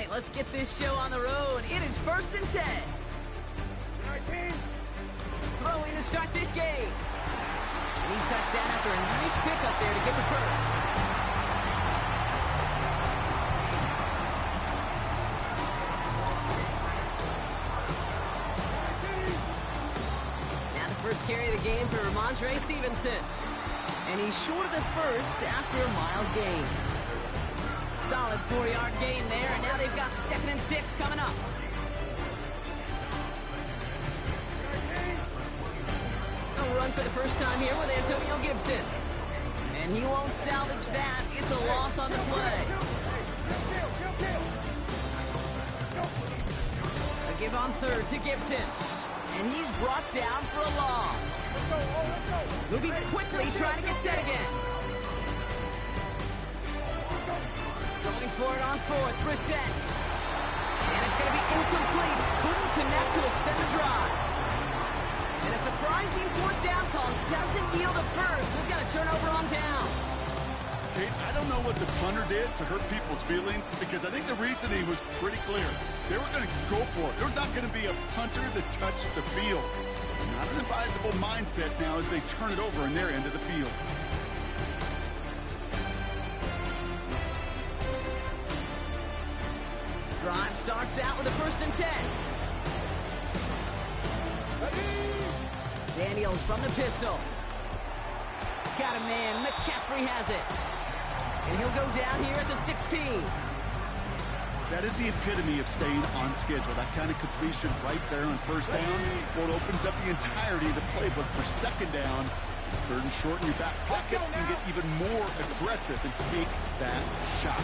right, let's get this show on the road. It is 1st and 10. Throwing to start this game. And he's touched down after a nice pick up there to get the first. Now the first carry of the game for Ramondre Stevenson. And he's short of the first after a mild gain. Solid 4-yard gain there, and now they've got 2nd and 6 coming up. A run for the first time here with Antonio Gibson. And he won't salvage that. It's a loss on the play. A give on 3rd to Gibson. And he's brought down for a loss. Moving quickly, trying to get set again. Going for it on 4th, Brissett. And it's going to be incomplete. Couldn't connect to extend the drive. And a surprising 4th down call doesn't yield a first. We've got a turnover on downs. Kate, I don't know what the punter did to hurt people's feelings, because I think the reasoning was pretty clear. They were going to go for it. There's not going to be a punter that touched the field. Not an advisable mindset now as they turn it over in their end of the field. Drive starts out with a 1st and 10. Daniels from the pistol. Got a man. McCaffrey has it. And he'll go down here at the 16. That is the epitome of staying on schedule. That kind of completion right there on 1st down. Well, it opens up the entirety of the playbook for 2nd down. 3rd and short in your back pocket. You get even more aggressive and take that shot.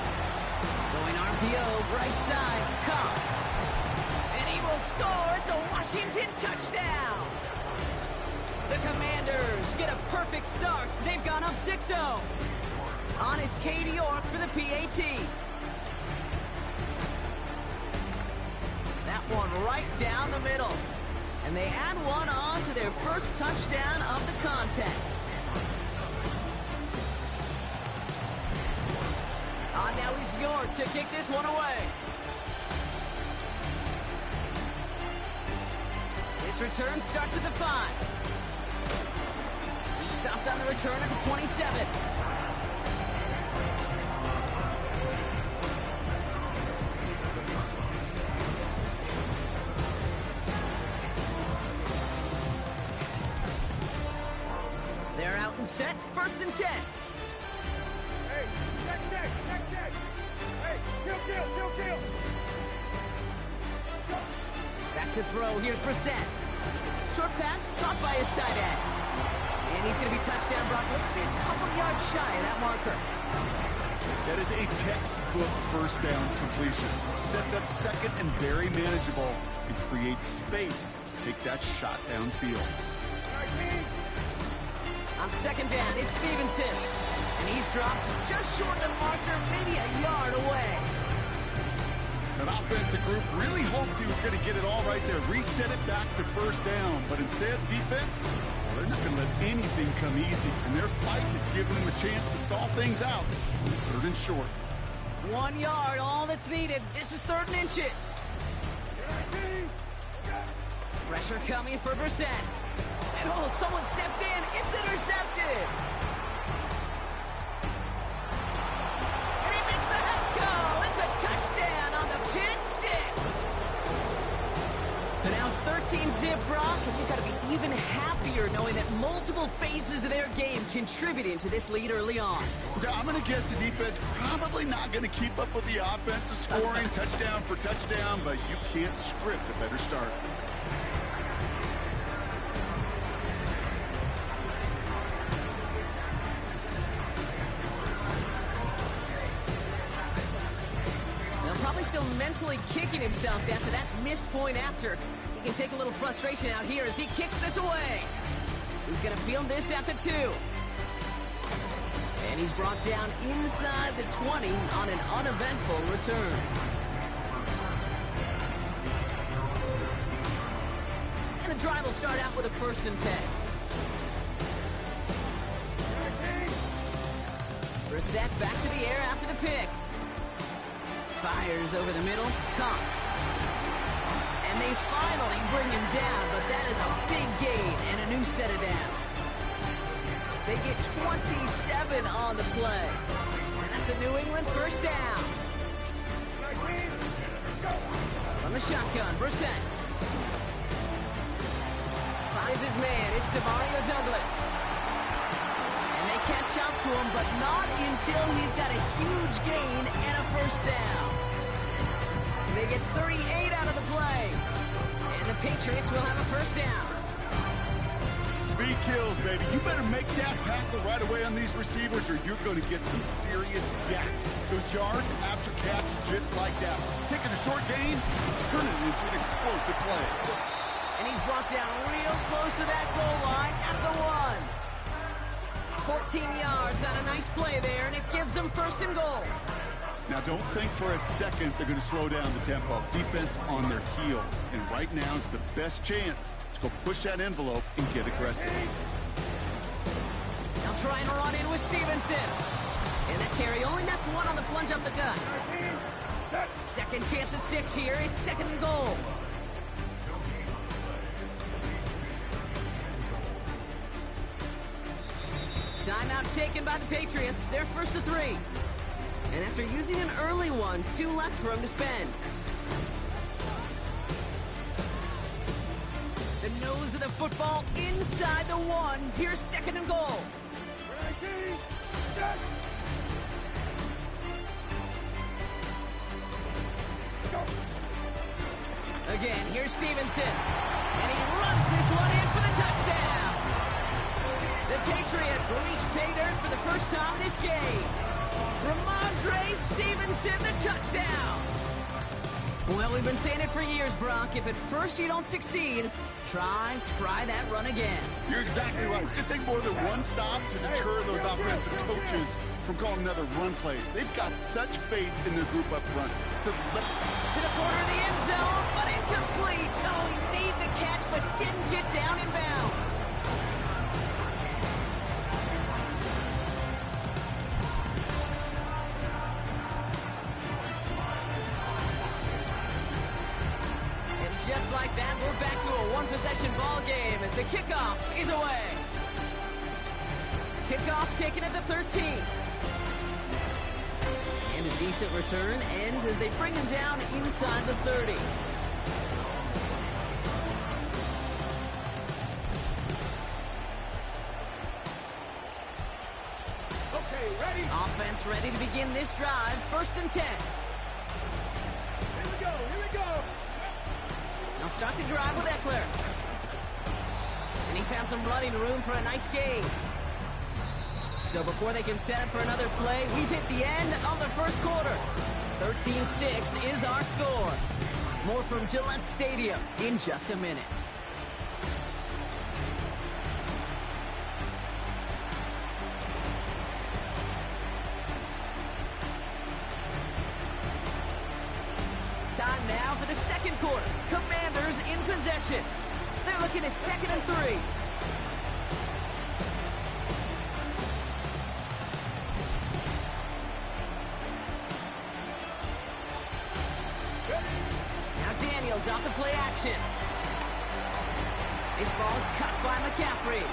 Going RPO, right side, caught. And he will score. It's a Washington touchdown. The Commanders get a perfect start. They've gone up 6-0. On is Cade York for the PAT. That one right down the middle. And they add one on to their first touchdown of the contest. Now is York to kick this one away. This return starts at the 5. He stopped on the return at the 27. They're out and set, 1st and 10. Hey, check. Hey, kill. Back to throw, here's Brissett. Short pass, caught by his tight end. And he's going to be touchdown. Brock looks to be a couple yards shy of that marker. That is a textbook 1st down completion. Sets up 2nd and very manageable and creates space to take that shot downfield. On 2nd down, it's Stevenson. And he's dropped just short of the marker, maybe a yard away. An offensive group really hoped he was going to get it all right there, reset it back to 1st down. But instead, defense, well, they're not going to let anything come easy. And their fight is giving them a chance to stall things out. 3rd and short. 1 yard, all that's needed. This is 3rd and inches. Pressure coming for Brissett. And oh, someone stepped in. It's intercepted. And he makes the Hets go. It's a touchdown on the pick 6. So now it's 13-zip, Brock, and you've got to be even happier knowing that multiple phases of their game contributing to this lead early on. Okay, I'm going to guess the defense probably not going to keep up with the offensive scoring touchdown for touchdown, but you can't script a better start. Probably still mentally kicking himself after that missed point after. He can take a little frustration out here as he kicks this away. He's going to field this at the 2. And he's brought down inside the 20 on an uneventful return. And the drive will start out with a 1st and 10. Brissett back to the air after the pick. Fires over the middle, caught. And they finally bring him down, but that is a big gain and a new set of downs. They get 27 on the play. And that's a New England first down. From the shotgun, Brissett. Finds his man, it's Demario Douglas. And they catch up to him, but not until he's got a huge gain and a first down. They get 38 out of the play. And the Patriots will have a first down. Speed kills, baby. You better make that tackle right away on these receivers or you're going to get some serious yak. Those yards after catch just like that. Taking a short gain, turning it into an explosive play. And he's brought down real close to that goal line at the 1. 14 yards on a nice play there, and it gives them first and goal. Now, don't think for a second they're going to slow down the tempo. Defense on their heels. And right now is the best chance to go push that envelope and get aggressive. Now trying to run in with Stevenson. And that carry only nets one on the plunge up the gut. Second chance at 6 here. It's second and goal. Timeout taken by the Patriots. They're first to 3. And after using an early one, 2 left for him to spend. The nose of the football inside the 1. Here's second and goal. Again, here's Stevenson. And he runs this one in for the touchdown. The Patriots reach pay dirt for the first time this game. Ramondre Stevenson, the touchdown. Well, we've been saying it for years, Brock. If at first you don't succeed, try that run again. You're exactly right. It's going to take more than one stop to deter those offensive coaches from calling another run play. They've got such faith in their group up front. To the corner of the end zone, but incomplete. Oh, he made the catch, but didn't get down in bounds. Just like that, we're back to a one-possession ball game as the kickoff is away. Kickoff taken at the 13. And a decent return ends as they bring him down inside the 30. Okay, ready? Offense ready to begin this drive. First and 10. Here we go, here we go. Now start the drive with Eckler. And he found some running room for a nice gain. So before they can set up for another play, we've hit the end of the first quarter. 13-6 is our score. More from Gillette Stadium in just a minute. Time now for the second quarter. Commanders in possession. They're looking at second and 3. Now Daniels off the play action. This ball's cut by McCaffrey.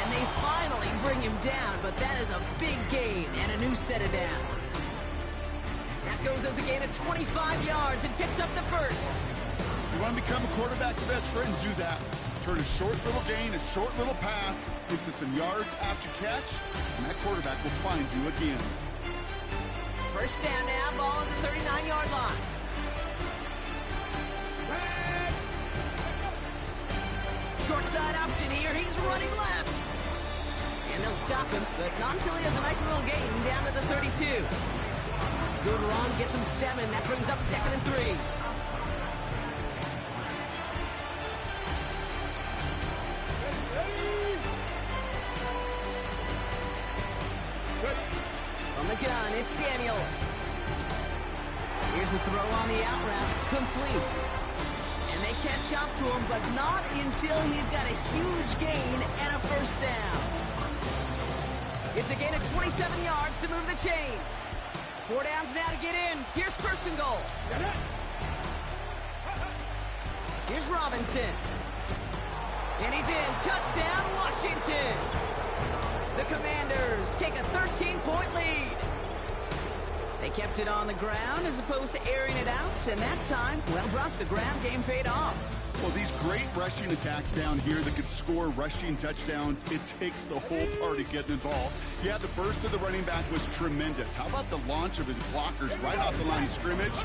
And they finally bring him down, but that is a big gain and a new set of downs. That goes as a gain of 25 yards and picks up the first. You want to become a quarterback's best friend? Do that. Turn a short little gain, a short little pass into some yards after catch, and that quarterback will find you again. First down now, ball at the 39-yard line. Short side option here. He's running left. And they'll stop him, but not until he has a nice little gain down to the 32. Good run, gets him 7. That brings up second and 3. From the gun, it's Daniels. Here's the throw on the out route, complete. And they catch up to him, but not until he's got a huge gain and a first down. It's a gain of 27 yards to move the chains. 4 downs now to get in. Here's first and goal. Here's Robinson. And he's in. Touchdown, Washington. The Commanders take a 13-point lead. They kept it on the ground as opposed to airing it out, and that time, well, brought the ground game paid off. Well, these great rushing attacks down here that could score rushing touchdowns, it takes the whole party getting involved. Yeah, the burst of the running back was tremendous. How about the launch of his blockers right off the line of scrimmage?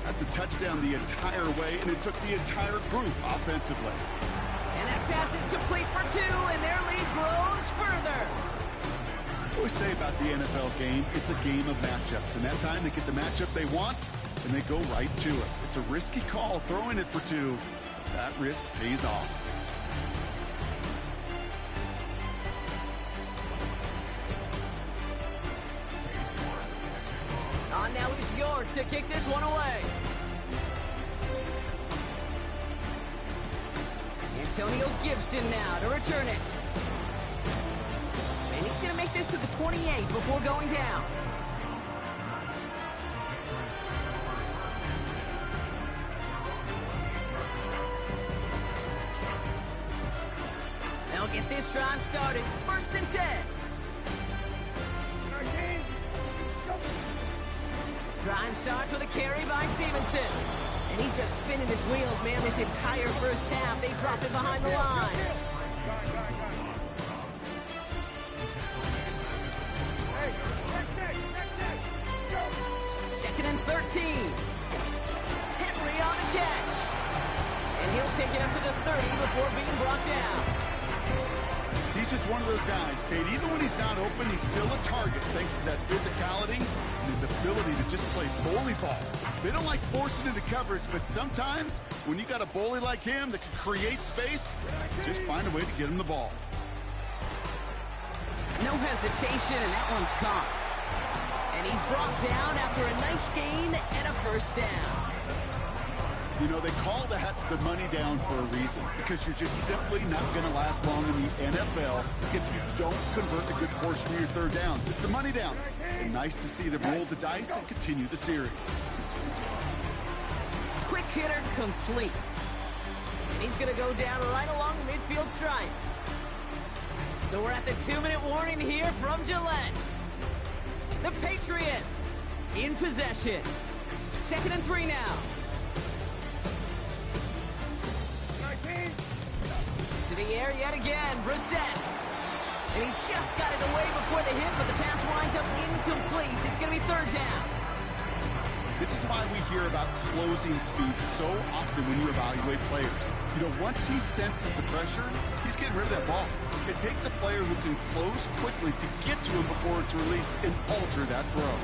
That's a touchdown the entire way, and it took the entire group offensively. And that pass is complete for 2, and their lead grows further. I always say about the NFL game, it's a game of matchups, and that time they get the matchup they want, and they go right to it. It's a risky call throwing it for 2. That risk pays off. On now is York to kick this one away. Antonio Gibson now to return it. And he's going to make this to the 28 before going down. They'll get this drive started. 1st and 10. Drive starts with a carry by Stevenson. And he's just spinning his wheels, man, this entire first half. They dropped it behind the line. Second and 13. Henry on the catch. And he'll take it up to the 30 before being brought down. He's just one of those guys, Kate. Even when he's not open, he's still a target thanks to that physicality and his ability to just play bully ball. They don't like forcing into coverage, but sometimes when you got a bully like him that can create space, just find a way to get him the ball. No hesitation, and that one's caught. And he's brought down after a nice gain and a first down. You know, they call that the money down for a reason, because you're just simply not going to last long in the NFL if you don't convert a good portion of your third down. It's the money down. And nice to see them roll the dice and continue the series. Quick hitter complete. And he's going to go down right along the midfield stripe. So we're at the 2-minute warning here from Gillette. The Patriots in possession. 2nd and 3 now. To the air yet again, Brissett. And he just got it away before the hit, but the pass winds up incomplete. It's going to be 3rd down. This is why we hear about closing speed so often when you evaluate players. You know, once he senses the pressure, he's getting rid of that ball. It takes a player who can close quickly to get to him before it's released and alter that throw.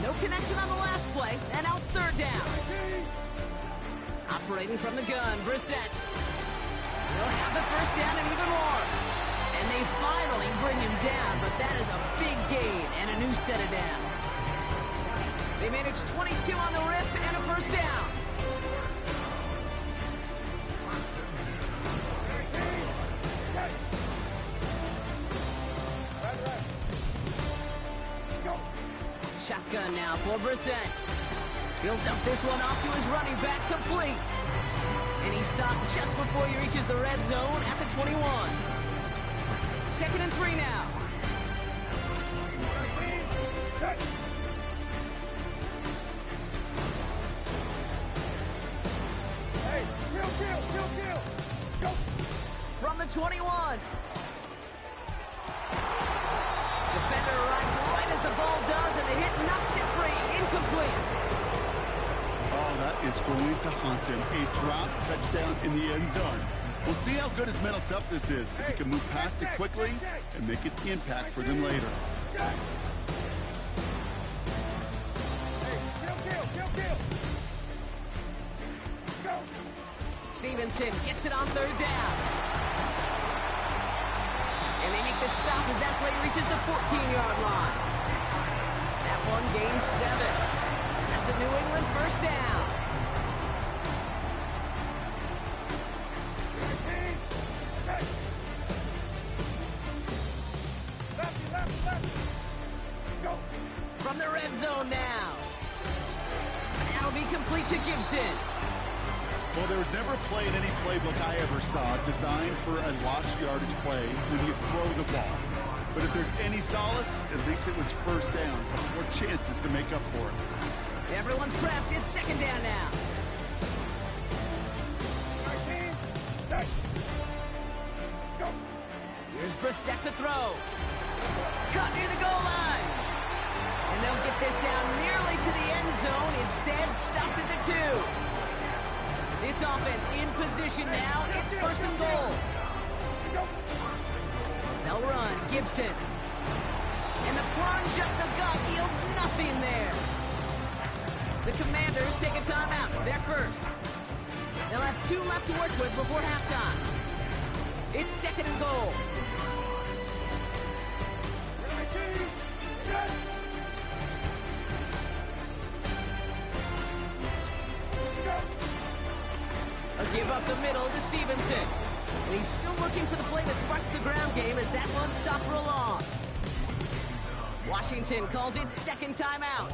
No connection on the last play, and now it's 3rd down. Operating from the gun, Brissett. He'll have the first down and even more. And they finally bring him down, but that is a big gain and a new set of downs. They managed 22 on the rip and a first down. Shotgun now for Brissett. He'll dump this one off to his running back, complete. And he stopped just before he reaches the red zone at the 21. 2nd and 3 now. From the 21. Defender arrives right as the ball does, and the hit knocks it free. Incomplete. Oh, that is going to haunt him. A drop touchdown in the end zone. We'll see how good his mental toughness is. If he can move past it quickly and make an impact for them later. Stevenson gets it on 3rd down. And they make the stop as that play reaches the 14-yard line. That one gains 7. And that's a New England first down. From from the red zone now. That'll be complete to Gibson. Well, there was never a play in any playbook I ever saw designed for a lost yardage play when you throw the ball. But if there's any solace, at least it was first down. A couple more chances to make up for it. Everyone's prepped. It's second down now. Here's Brissett to throw. Cut near the goal line. And they'll get this down nearly to the end zone. Instead, stopped at the 2. This offense in position now. It's first and goal. They'll run. Gibson. And the plunge up the gut yields nothing there. The Commanders take a timeout. They're first. They'll have 2 left to work with before halftime. It's second and goal. A give up the middle to Stevenson. And he's still looking for the play that sparks the ground game as that one stopped for a loss. Washington calls it second timeout.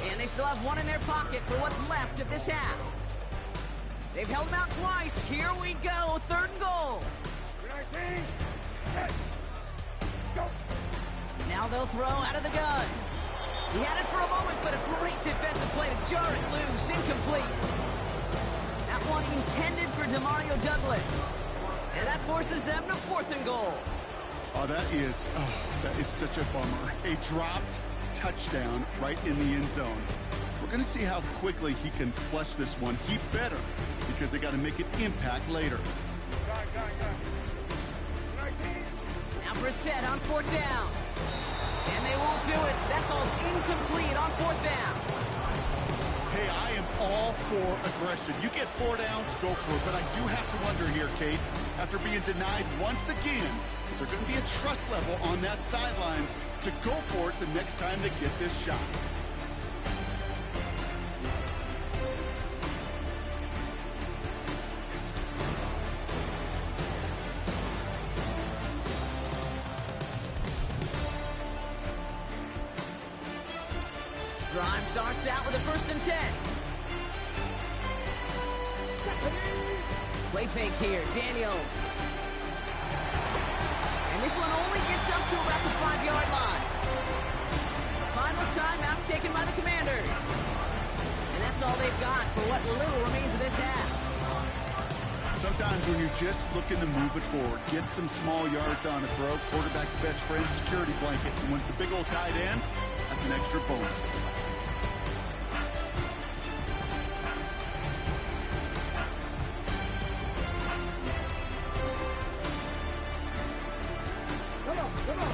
And they still have 1 in their pocket for what's left of this half. They've held him out twice. Here we go. Third and goal. Now they'll throw out of the gun. He had it for a moment, but a great defensive play to jar it loose. Incomplete. That one intended for Demario Douglas. And that forces them to fourth and goal. Oh, that is such a bummer. A dropped touchdown right in the end zone. We're going to see how quickly he can flush this one. He better, because they got to make an impact later. Now Brissett on fourth down. And they won't do it. That ball's incomplete on fourth down. Hey, I am all for aggression. You get 4 downs, go for it. But I do have to wonder here, Kate, after being denied once again, is there going to be a trust level on that sidelines to go for it the next time they get this shot? Drive starts out with a first and 10. Play fake here, Daniels. And this one only gets up to about the 5-yard line. Final timeout taken by the Commanders. And that's all they've got for what little remains of this half. Sometimes when you're just looking to move it forward, get some small yards on a throw, quarterback's best friend, security blanket. And when it's a big old tight end, that's an extra bonus.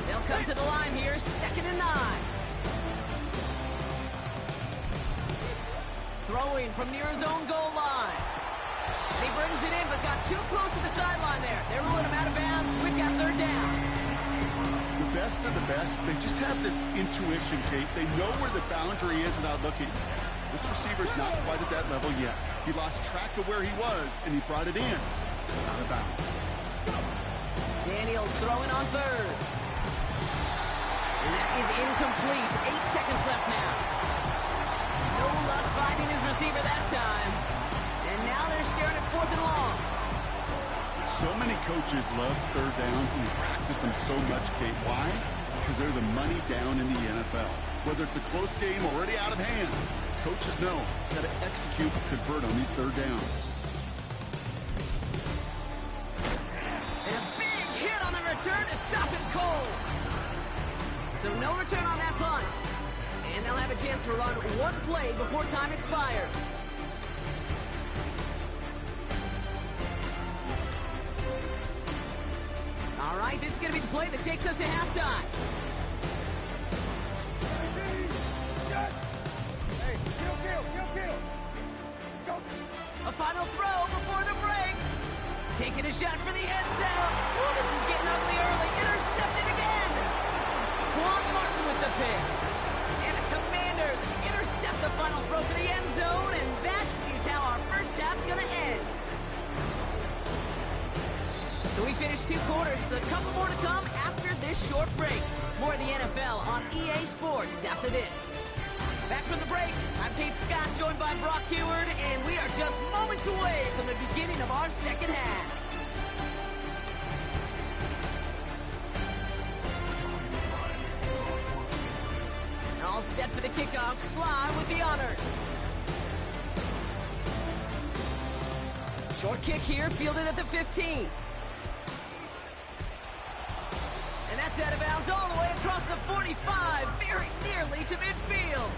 They'll come to the line here, second and 9. Throwing from near his own goal line. And he brings it in, but got too close to the sideline there. They're ruling him out of bounds. We've got third down. The best of the best, they just have this intuition, Kate. They know where the boundary is without looking. This receiver's not quite at that level yet. He lost track of where he was, and he brought it in. Out of bounds. Daniels throwing on third. And that is incomplete. 8 seconds left now. No luck finding his receiver that time. And now they're staring at fourth and long. So many coaches love third downs, and they practice them so much, Kate. Why? Because they're the money down in the NFL. Whether it's a close game already out of hand, coaches know how to execute and convert on these third downs. And a big hit on the return to stop him cold. So no return on that punt. And they'll have a chance to run one play before time expires. All right, this is going to be the play that takes us to halftime. A final throw before the break. Taking a shot for the end zone. Oh, this is getting ugly early. Intercepted again. Quan Martin with the pick. And the Commanders intercept the final throw for the end zone, and that is how our first half's going to end. So we finished 2 quarters, so a couple more to come after this short break. More of the NFL on EA Sports after this. Back from the break, I'm Kate Scott, joined by Brock Heward, and we are just moments away from the beginning of our second half. All set for the kickoff. Sly with the honors. Short kick here, fielded at the 15. And that's out of bounds all the way across the 45, very nearly to midfield.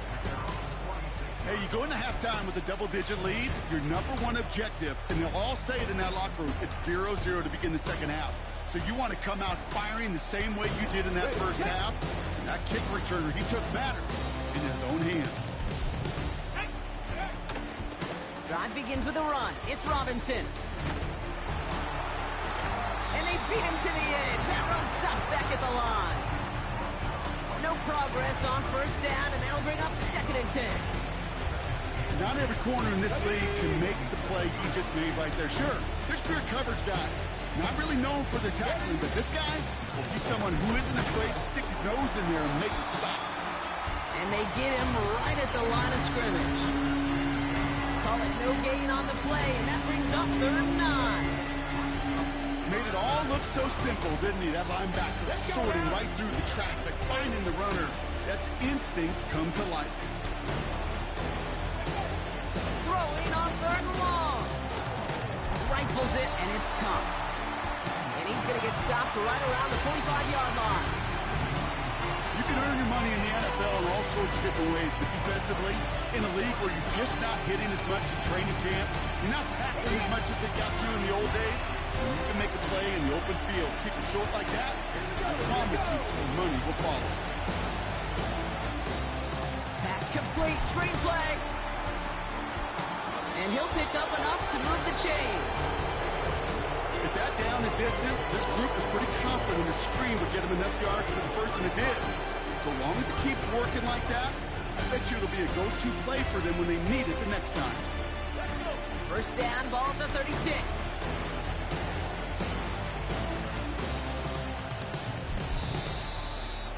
Hey, you go into halftime with a double-digit lead, your number one objective, and they'll all say it in that locker room, it's 0-0 to begin the second half. So you want to come out firing the same way you did in that first half. And that kick returner he took matters in his own hands. Drive begins with a run. It's Robinson. And they beat him to the edge. That run stopped back at the line. No progress on first down, and that'll bring up 2nd and 10. Not every corner in this league can make the play he just made right there. Sure, there's pure coverage guys. Not really known for their tackling, but this guy, well, he's someone who isn't afraid to stick his nose in there and make him stop. And they get him right at the line of scrimmage. Call it no gain on the play, and that brings up 3rd and 9. Made it all look so simple, didn't he? That linebacker sorting right through the traffic, finding the runner. That's instincts come to life. Throwing on 3rd and long. Rifles it, and it's caught. And he's going to get stopped right around the 45-yard line. You can earn your money in the NFL in all sorts of different ways, but defensively, in a league where you're just not hitting as much in training camp, you're not tackling as much as they got to in the old days, you can make a play in the open field. Keep it short like that, I promise you some money will follow. Pass complete, screen flag. And he'll pick up enough to move the chains. With that down the distance, this group is pretty confident the screen would get him enough yards for the first, and it did. So long as it keeps working like that, I bet you it'll be a go-to play for them when they need it the next time. First down, ball at the 36.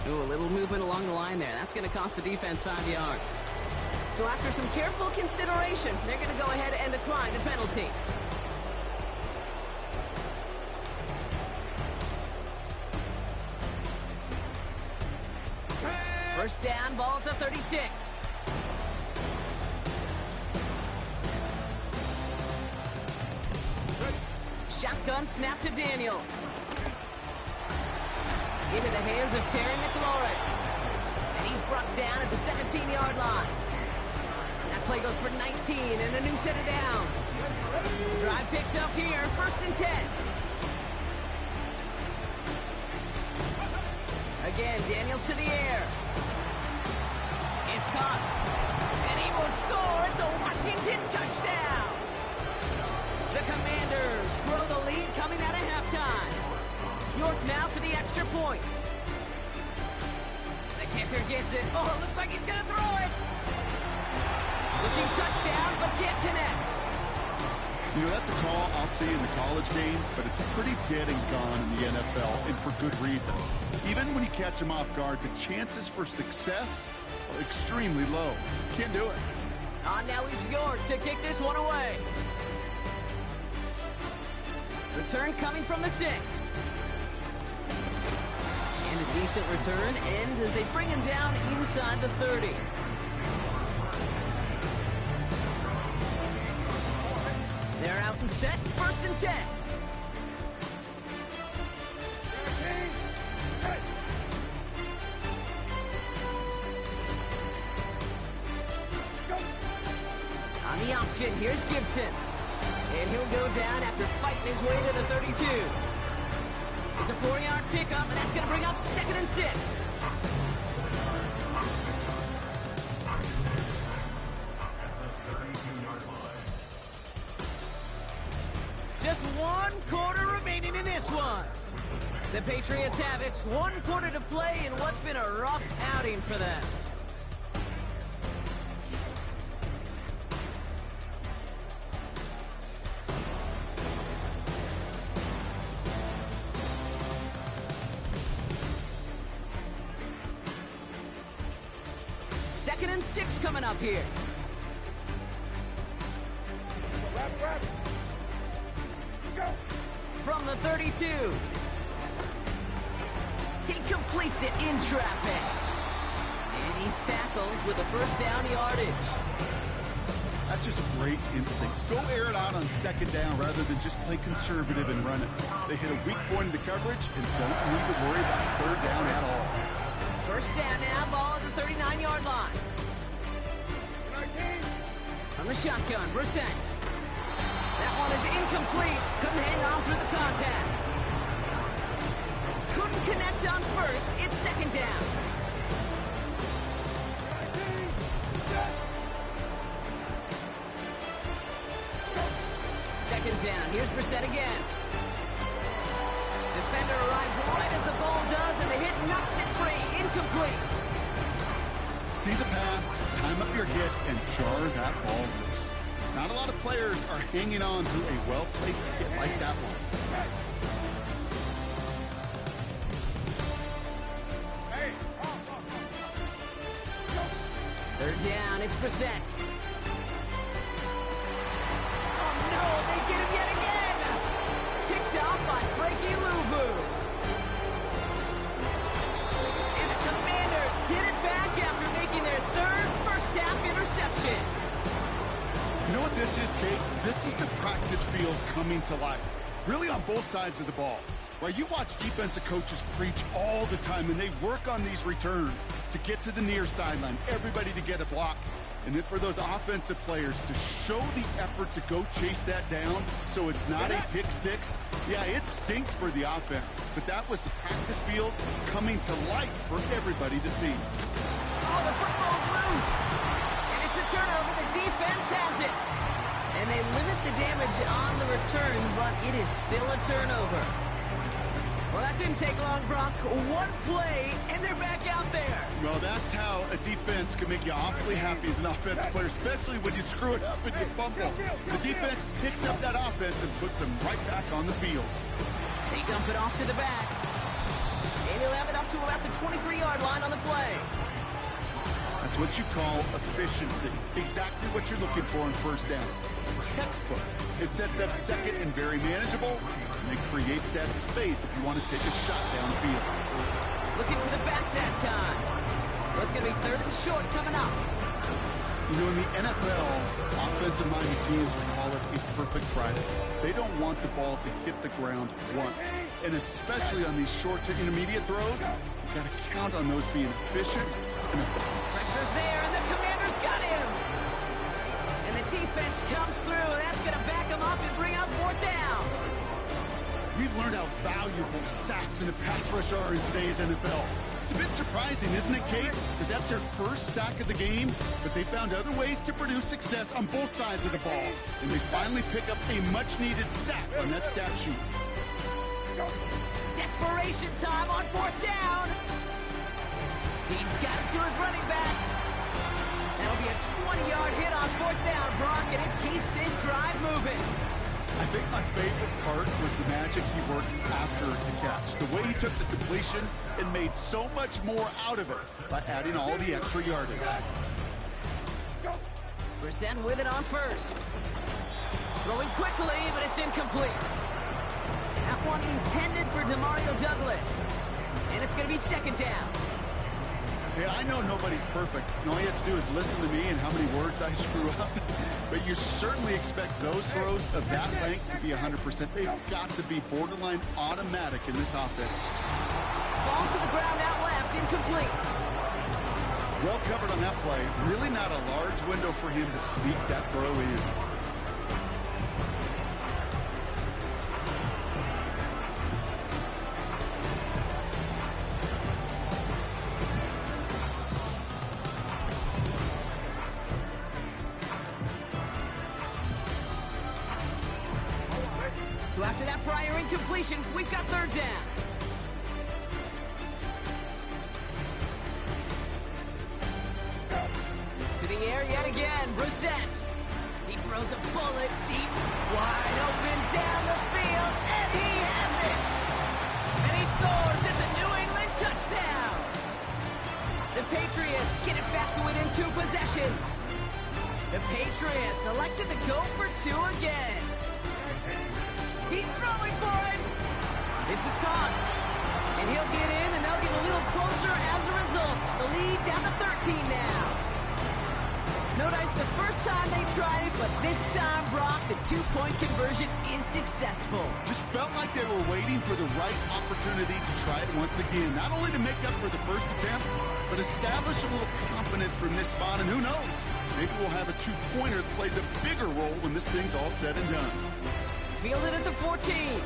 Ooh, a little movement along the line there. That's going to cost the defense 5 yards. So after some careful consideration, they're going to go ahead and decline the penalty. First down, ball at the 36. Shotgun snap to Daniels. Into the hands of Terry McLaurin. And he's brought down at the 17-yard line. That play goes for 19 and a new set of downs. Drive picks up here, 1st and 10. Again, Daniels to the air. It's caught. And he will score. It's a Washington touchdown. The Commanders grow the lead coming out of halftime. York now for the extra point. The kicker gets it. Oh, it looks like he's going to throw it. Looking touchdown, but can't connect. You know, that's a call I'll see in the college game, but it's pretty dead and gone in the NFL, and for good reason. Even when you catch him off guard, the chances for success are extremely low. Can't do it. Now he's York to kick this one away. Return coming from the 6. And a decent return ends as they bring him down inside the 30. They're out and set, 1st and 10. On the option, here's Gibson. And he'll go down after fighting his way to the 32. It's a 4-yard pickup, and that's going to bring up 2nd and 6. Just 1 quarter remaining in this one. The Patriots have it. 1 quarter to play in what's been a rough outing for them. 2nd and 6 coming up here. Wrap. Go. From the 32. He completes it in traffic. And he's tackled with a first down yardage. That's just great instincts. Go air it out on 2nd down rather than just play conservative and run it. They hit a weak point in the coverage and don't need to worry about 3rd down at all. First down now, ball at the 39-yard line. From the shotgun, Brissett. That one is incomplete. Couldn't hang on through the contact. Couldn't connect on first. It's 2nd down. Second down. Here's Brissett again. Defender arrives right as the ball does, and the hit knocks it free. Incomplete. See the pass, time up your hit, and jar that ball loose. Not a lot of players are hanging on to a well-placed hit like that one. Third down, it's Brissett. Oh no, they get him yet again! Picked off by Frankie Louvu. And the Commanders get it back after making their 3rd first-half interception. You know what this is, Kate? This is the practice field coming to life. Really on both sides of the ball. Right, you watch defensive coaches preach all the time, and they work on these returns to get to the near sideline, everybody to get a block. And then for those offensive players to show the effort to go chase that down so it's not a pick six, yeah, it stinks for the offense. But that was the practice field coming to life for everybody to see. Oh, the football's loose. And it's a turnover. The defense has it. And they limit the damage on the return, but it is still a turnover. Well, that didn't take long, Brock. One play, and they're back out there. Well, that's how a defense can make you awfully happy as an offensive player, especially when you screw it up and you fumble. The defense picks up that offense and puts them right back on the field. They dump it off to the back. And he'll have it up to about the 23-yard line on the play. That's what you call efficiency. Exactly what you're looking for in first down. Textbook. It sets up 2nd and very manageable, and it creates that space if you want to take a shot downfield. Looking for the back that time. So it's going to be 3rd and short coming up. You know, in the NFL, offensive-minded teams would call it a perfect Friday. They don't want the ball to hit the ground once. And especially on these short to intermediate throws, you've got to count on those being efficient. Pressure's there, and the Commanders got him. And the defense comes through. That's going to back them up and bring up 4th down. We've learned how valuable sacks in a pass rush are in today's NFL. It's a bit surprising, isn't it, Kate, that that's their first sack of the game, but they found other ways to produce success on both sides of the ball, and they finally pick up a much-needed sack on that stat sheet. Desperation time on 4th down. He's got it to his running back. That'll be a 20-yard hit on 4th down, Brock, and it keeps this drive moving. I think my favorite part was the magic he worked after the catch. The way he took the completion and made so much more out of it by adding all the extra yardage. Brissett with it on first. Throwing quickly, but it's incomplete. That one intended for Demario Douglas. And it's going to be 2nd down. Hey, I know nobody's perfect, and all you have to do is listen to me and how many words I screw up. But you certainly expect those throws of that length to be 100%. They've got to be borderline automatic in this offense. Falls to the ground out left, incomplete. Well covered on that play. Really not a large window for him to sneak that throw in. So after that prior incompletion, we've got 3rd down. To the air yet again, Brissett. He throws a bullet deep, wide open down the field, and he has it! And he scores. It's a New England touchdown! The Patriots get it back to within 2 2 possessions. The Patriots elected to go for 2 again. He's throwing for it. This is caught. And he'll get in, and they'll get a little closer as a result. The lead down to 13 now. No dice the first time they tried it, but this time, Brock, the 2-point conversion is successful. Just felt like they were waiting for the right opportunity to try it once again. Not only to make up for the first attempt, but establish a little confidence from this spot. And who knows, maybe we'll have a 2-pointer that plays a bigger role when this thing's all said and done. Fielded at the 14.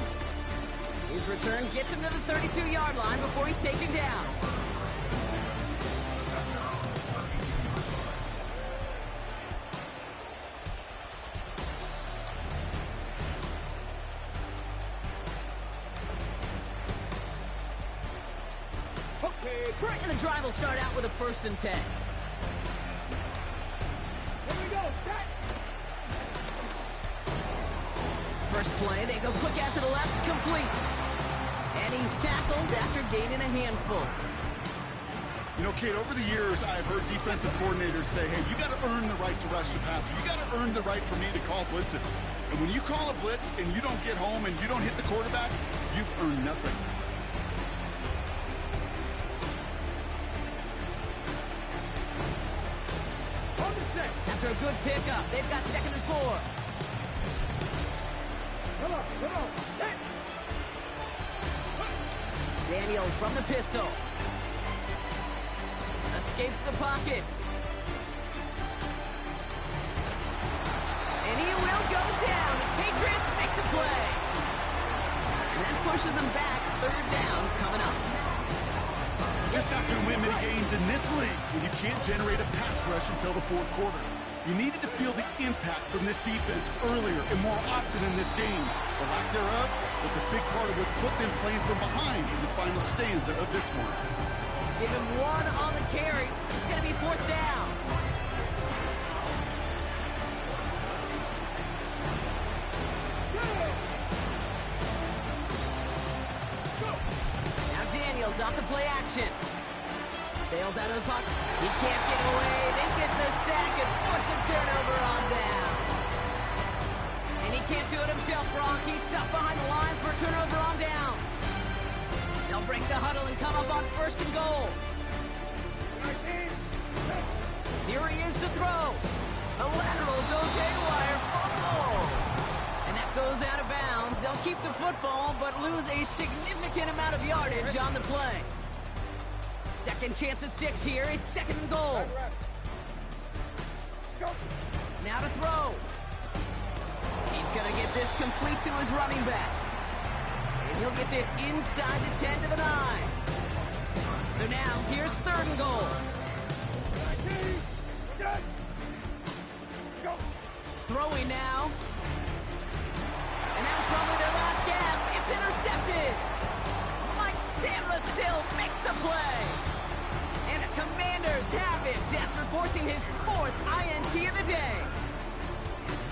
His return gets him to the 32-yard line before he's taken down. And the drive will start out with a 1st and 10. Here we go. Set. First play, they go quick out to the left, complete. And he's tackled after gaining a handful. You know, Kate, over the years, I've heard defensive coordinators say, hey, you got to earn the right to rush the passer. You got to earn the right for me to call blitzes. And when you call a blitz and you don't get home and you don't hit the quarterback, you've earned nothing. After a good pickup, they've got 2nd and 4. Come on. Set. Daniels from the pistol. Escapes the pocket. And he will go down. The Patriots make the play. And that pushes them back. 3rd down coming up. Just not going to win many games in this league when you can't generate a pass rush until the 4th quarter. You needed to feel the impact from this defense earlier and more often in this game. The lack thereof was a big part of what put them playing from behind in the final stanza of this one. Give him 1 on the carry. It's going to be 4th down. Now Daniels off the play action. Bails out of the pocket. He can't get away. They get the sack and force a turnover on downs. And he can't do it himself, Brock. He's stuck behind the line for a turnover on downs. They'll break the huddle and come up on 1st and goal. Here he is to throw. A lateral goes haywire. Fumble. And that goes out of bounds. They'll keep the football, but lose a significant amount of yardage on the play. 2nd chance at 6 here. It's 2nd and goal. Now to throw. He's going to get this complete to his running back. And he'll get this inside the 10 to the 9. So now, here's 3rd and goal. Throwing now. And that was probably their last gasp. It's intercepted. Mike Sandra still makes the play. And the Commanders have it after forcing his 4th INT of the day.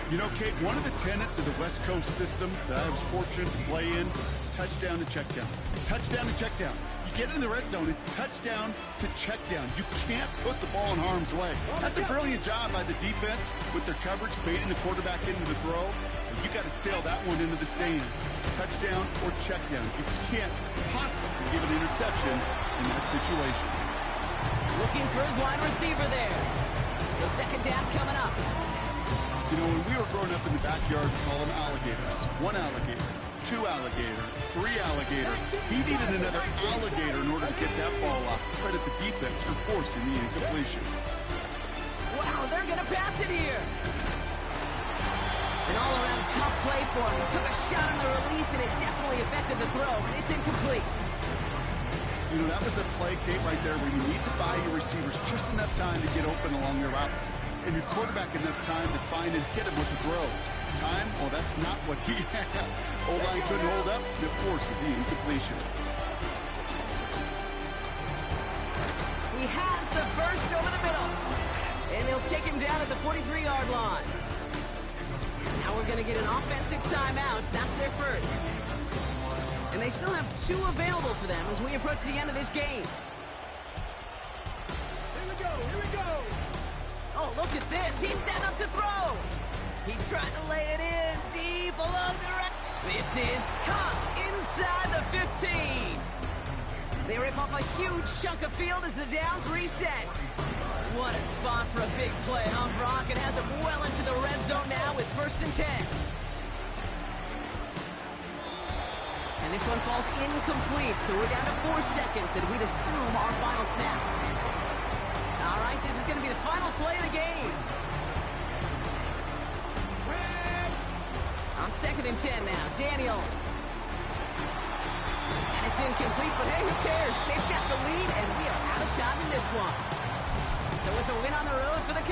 You know, Kate, one of the tenets of the West Coast system that I was fortunate to play in, touchdown to check down. Touchdown to check down. You get in the red zone, it's touchdown to check down. You can't put the ball in harm's way. That's a brilliant job by the defense with their coverage, baiting the quarterback into the throw. And you got to sail that one into the stands. Touchdown or check down. You can't possibly give an interception in that situation. Looking for his wide receiver there. So 2nd down coming up. You know, when we were growing up in the backyard, we call them alligators. 1 alligator, 2 alligator, 3 alligator. He needed another alligator in order to get that ball off. Credit the defense for forcing the incompletion. Wow, they're going to pass it here. An all-around tough play for him. He took a shot on the release, and it definitely affected the throw, but it's incomplete. You know, that was a play, Kate, right there where you need to buy your receivers just enough time to get open along their routes. And your quarterback enough time to find and hit him with the throw. Time? Well, that's not what he had. O-line couldn't hold up, and it forces the incompletion. He has the burst over the middle. And they'll take him down at the 43-yard line. Now we're going to get an offensive timeout. That's their first. And they still have 2 available for them as we approach the end of this game. Here we go. Oh, look at this. He's set up to throw. He's trying to lay it in deep along the right. This is caught inside the 15. They rip off a huge chunk of field as the downs reset. What a spot for a big play, huh, Brock? It has him well into the red zone now with 1st and 10. And this one falls incomplete, so we're down to 4 seconds, and we'd assume our final snap. All right, this is going to be the final play of the game. On 2nd and 10 now, Daniels. And it's incomplete, but hey, who cares? They've got the lead, and we are out of time in this one. So it's a win on the road for the Commanders.